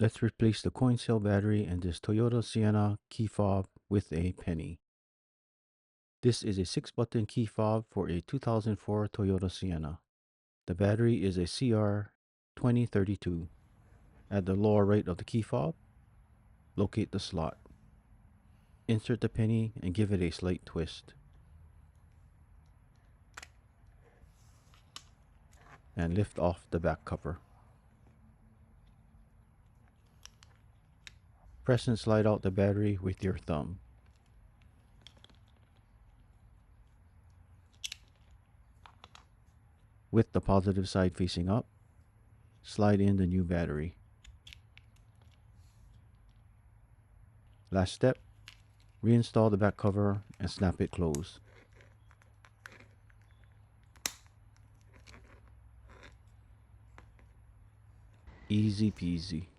Let's replace the coin cell battery in this Toyota Sienna key fob with a penny. This is a 6-button key fob for a 2004 Toyota Sienna. The battery is a CR2032. At the lower right of the key fob, locate the slot. Insert the penny and give it a slight twist. And lift off the back cover. Press and slide out the battery with your thumb. With the positive side facing up, slide in the new battery. Last step, reinstall the back cover and snap it closed. Easy peasy.